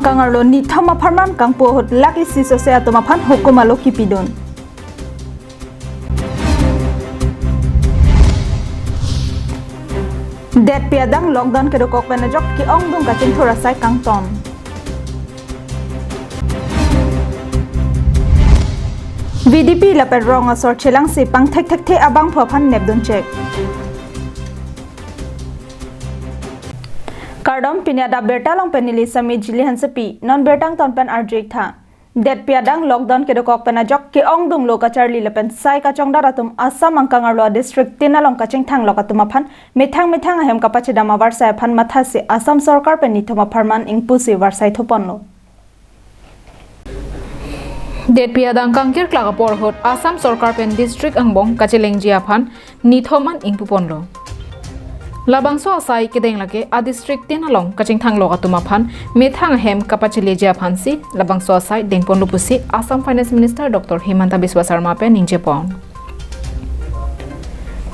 mangkangarlo ni thama pharman kangpo hot laki siso se atoma phan hukumalo kipidon det piadang lockdown ke dokok penajok ki ong dong ka chin thora sai kangton VDP la per rong asor chelang si pang thek thek the abang phaphan nebdon check Kardom pinya Abirta long penili sami jili hansepi non bertang ton pen arjek tha det piadang lockdown ke dokok penajok ki ong dung lo ka charli lepen sai ka chong daratum Assam angkangarlo district tinalong ka chengthang lo ka tumaphan mithang ahem ka pachidama warsai phan matha se Assam sarkar pen ni thoma pharman ingpusi warsai thoponlo det piadang kangkir klaka por hot Assam sarkar pen district angbong ka chelengji aphan ni thoman ingpuponlo Labangso asai kedeng lage a district tin along kaching thang lo atuma phan methang hem kapachile ja phansi labangso asai dengpon lupusi Assam Finance Minister Dr. Himanta Biswa Sarma pe ningje pon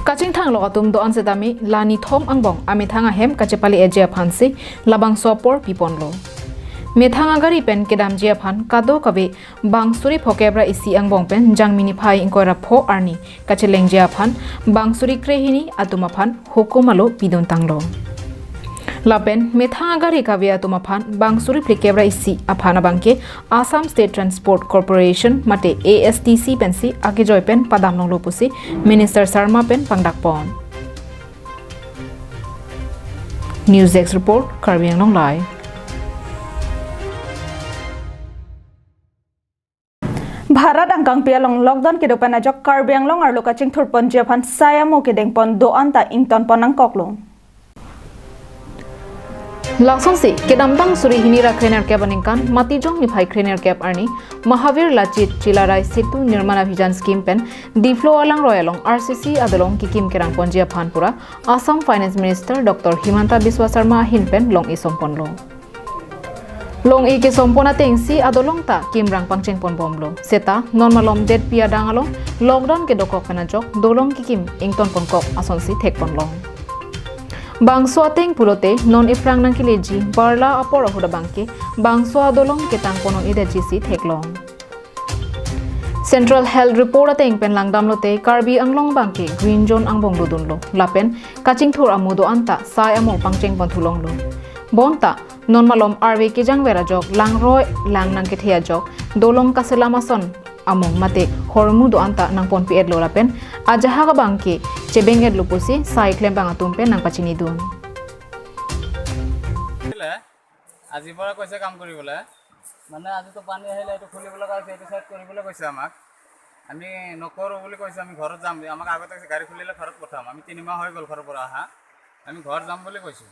kaching thang lo atum do ansedami lani thom angbong amethang hem kachepali eja phansi labangso por pipon lo methang agari pen kedam je phan kado kabe bangsuri phokebra isi angbong pen jangmini phai inkora pho arni kacheleng je phan bangsuri krehini atuma phan hukumalo pidon tanglo lapen methang agari kabe atuma phan bangsuri phekebra isi aphana bangke Assam State Transport Corporation mate ASTC pensi age joy pen padam nong lopusi Minister Sarma pen pangdak pon News X report Karbiang Long Lai Bharat angkang pialong lockdown ke dopan ajok Karbiang long arlo kaching thurpon japhan saya mo ke dengpon do anta ington ponang koklong Langsung si kedam bang suri hinira krener cap aningkan mati jong mi phai krener cap arni Mahavir Lachit Chilarai Setu Nirman Abhijan scheme pen diflo alang royalong RCC adolong kikim kerang pon japhan pura Assam Finance Minister Dr. Himanta Biswa Sarma hin pen long isompon lo Long ike sompona tengsi adolong ta kimrang pangcheng pon bomlo seta normalom det piadang along lockdown ke dokok penajok dolong kikim ington pon kok asonsi thek pon long bangso ateng pulote non ifrang nang kileji barla apor ahoda bangke bangso adolong ke tang ponon ideji si theklong Central Health Report ateng pen langdam lote Karbi anglong bangke green zone angbong dudun lo lapen kaching thur amudo anta sai amo pangcheng pon thulong lo bonta non malom RV ke jangwera jok langroi lang nang ke thia jok dolong ka selamason among mate hormu do anta nang pon pi edlo lapen ajaha ka bangke chebeng edlo pusi sai klem bang atum pen nang pachini dun আজি পৰা কৈছে কাম কৰিবলৈ মানে আজি তো পানী আহিলে এটো খুলিবলৈ কৈছে এটো সাইড কৰিবলৈ কৈছে আমাক আমি নকৰো বুলি কৈছে আমি ঘৰত যাম আমাক আগতে গাড়ী খুলিলে ঘৰত পঠাম আমি 3 মাহ হৈ গল ঘৰৰ পৰা আহা আমি ঘৰ যাম বুলি কৈছো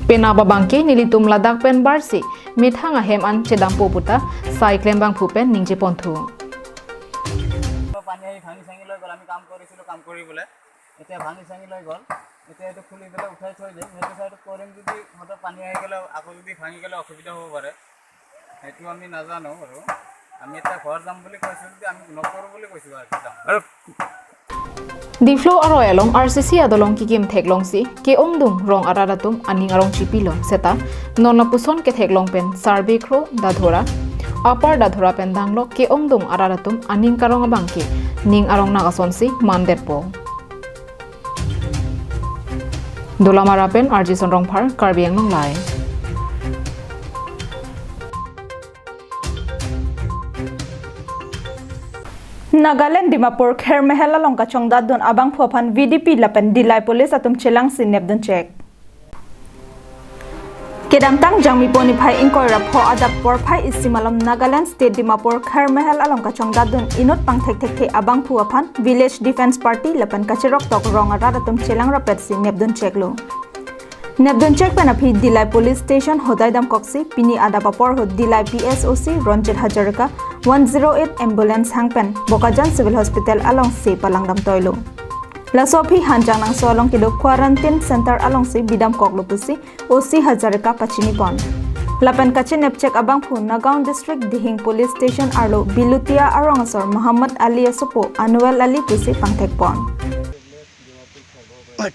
Penaba bangke nilitum ladak pen barsi mithang ahem an chedam poputa cyclem bang phupen ningje ponthu pani ai bhangi sangi loi gol ami kaam korisilo kaam kori bole eta bhangi sangi loi gol eta eto khuli dele uthai thoi jai hetu side korim jodi hoto pani ai gele ako jodi bhangi gele অসুবিধা hobo pare etu ami na jano aru ami eta ghor jam boli koisu jodi ami nokoro boli koisu aru Diflo aroyalong RCC adolong kikim theklong si ke ongdung rong araratum aning arong chipilo seta nonna puson ke theklong pen sarbe khro dadhora apar dadhora pen danglo ke ongdung araratum aning karong abangke ning arong nagason si mandepo dolamara pen RJ sonrong phar Karbiang Long Lai Nagaland Dimapur Kher Mehela Longka Chongdat Don Abang Phophan VDP Lapen Dilai Police atum chelang sin nebdon check Kedam tang jangmi poni phai inkoi rap pho Adap por phai isimalom Nagaland State Dimapur Kher Mehela Longka Chongdat Don inot pang thek thek the abang phuaphan Village Defense Party Lapen kachirok tok ronga atum chelang rapet sin nebdon check lo Nebdon check penapi Dilai Police Station Hodaidam Koksi Pini Adapapor Hod Dilai PSOC Ronjit Hajarka 108 Ambulance Hangpen Bokajan Civil Hospital along se palangdam toilo Lasopi hanjang nang so along kido quarantine center along se bidam koklo pusi OC Hajarka pachini pon Lapen kachin nepcheck abang phu Nagaon District Dihing Police Station arlo Bilutia arongasor Muhammad Ali Asopo Anuel Ali pusi pangthek pon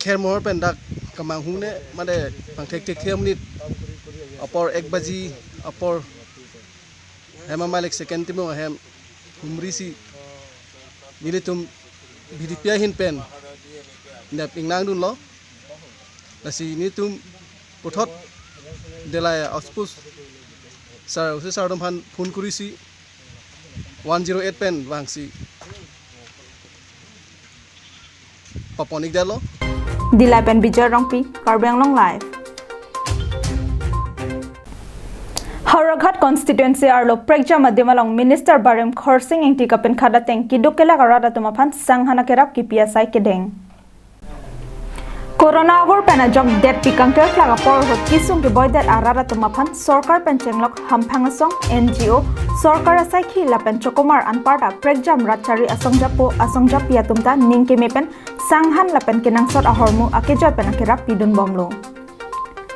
Kher mohor pendak kamang hune made pangthek tek them nit Apor 1 baji apor hema malik second timo hem humrisi militum bidipia hin pen nap ingnang dun lo nasi nitum puthot delaya auspus sar usi sardom han phone kurisi 108 pen wangsi paponik dalo Dilai pen Bijay Rongpi Karbi Anglong Live Hauraghat constituency arlo prekja madhimalong minister barim khorsing engti kapen khada teng kidukela garada tumaphan sanghana kerap ki PSI kedeng Corona avor pena jok det pikangter flaga por hot kisung ke boy det arara tumaphan sarkar penchenglok hamphangasong NGO sarkar asai khi lapen chokomar anparta prekjam ratchari asongjap pia tumta ningke mepen sanghan lapen kenangsot ahormu akejot pena kerap pidun bomlo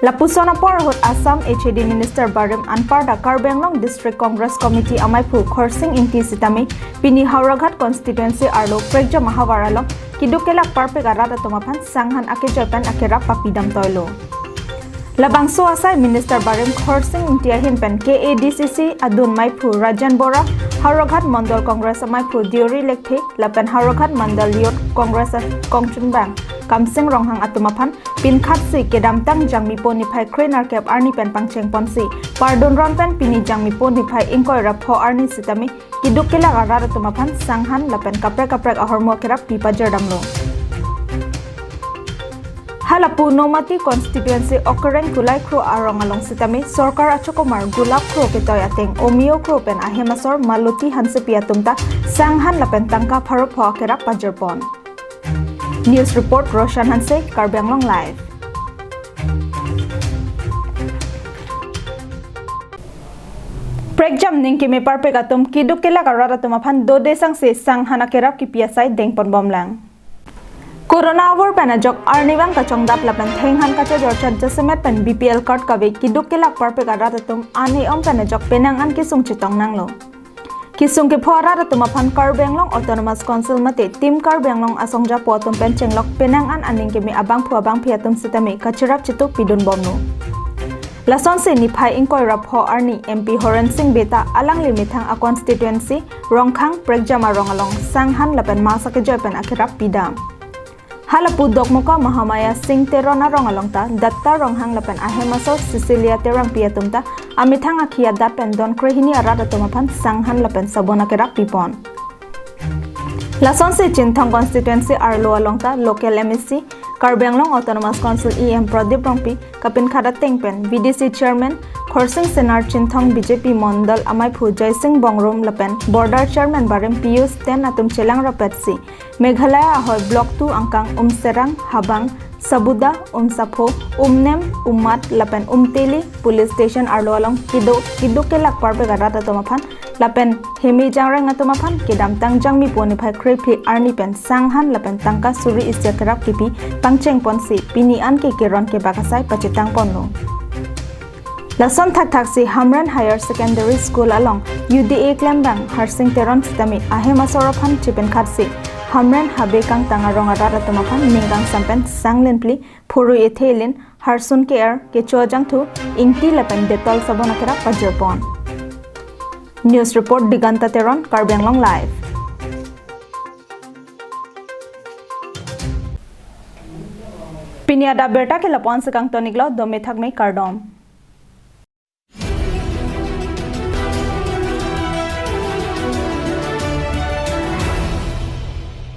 Lapusona por hot Assam HAD Minister Barim Anparda Karbi Anglong District Congress Committee Amaipu Khorsing Inti Sitami Pini Hauraghat Constituency Arlo Prekja Mahavaralong Kidukelak Parpek Arada Tumaphan Sanghan Akejopan Akerap Papidam Toilo Labangso Asai Minister Barim Khorsing Inti Himpen KADCC Adun Maipu Rajan Bora Hauraghat Mandal Congress Amaipu Diori Lekhe Lapen Hauraghat Mandal Youth Congress Kongchun Bang Kamsing Ronghang Atumaphan Pinkhatsi Kedamtang Jangmi Poni Phai Krenar Kep Arni Pen Pangcheng Ponsi Pardon Ron Pen Pini Jangmi Poni Phai Ingkoi Rapho Arni Sitami Kidukela Arara Tumaphan Sanghan Lapen Kaprek Ahormo Kerap Pipa Jerdamlo Halapu Nomati Constituency Okereng Kulai Kro Arongalong Sitami Sarkar Achokomar Gulap Kro Ketoy Ateng Omio Kro Pen Ahemasor Maluti Hansepia Tumta Sanghan Lapen Tangka Pharupho Kerap Pajerpon News Report Roshan Hanse Karbi Anglong Live Prekjam ningki me parpegatum kidukela garara tumaphan do desang se sanghana kerap ki PSI dengpon bomlang Corona avor panajok arniwang kachong dap lapan thenghan kacha jorchat jasemet pen BPL card kabe kidukela parpegara tum ane om panajok penangan kisung chitong nanglo Kisung ke phora tumaphan Karbi Anglong Autonomous Council mate Team Karbi Anglong asongja potum penchenglok penangan aning ke me abang phuabang phiatum sitame kachirap chituk pidun bomno Lason se niphai ingkoi rapho arni MP Horan Singh Beta alang limithang a constituency Rongkhang Prekjama Rongalong Sanghan lapen masake joypen akirap pidam Halapu Dokmoka Mahamaya Singh Terona Rongalongta Datta Ronghang lapen Ahemasor Cecilia Terang Piatumta Amithang akhia dapen don krehini arada tumaphan Sanghan lapen sabona kerap pipon Lason se Chinthong constituency Arlo alongta local MEC Karbi Anglong Autonomous Council EM Pradip Rongpi Kapin Khada Tengpen VDC Chairman Khorsing Senar Chinthong BJP Mondal Amaipu Jaising Bongrom Lapen Border Chairman Barim Pius Ten Atum Chelang Rapetsi Meghalaya Ahoy Block 2 Angkang Serang Habang Sabuda Sapho Nem Ummat Lapen Teli Police Station Arlo along Kidukelak Parpegara Tumaphan Lapen Hemi Jangrang Atumaphan Kedamtang Jangmi Poni Phai Krepi Arni Pen Sanghan Lapen Tangka Suri Isyakerap Kipi Pangcheng Ponsi Pini Anke Kiron Ke Bakasai Pachitang Ponno Lason Taksi Hamran Higher Secondary School along UDA Klembang Harsing Teron Sitami Ahemasoropan Chipen Khatsi Hamran Habekang Tangarong Arara Tumaphan Ninggang Sampen Sanglenpli Puru Ethelin Harsun Care Kechojang Thu Ingti Lapen Detol Sabona Kerap Pajerpon News Report Diganta Teron Karbi Anglong Live Pini Adap Abirta ke lapon sekang toniklo domethak me kardom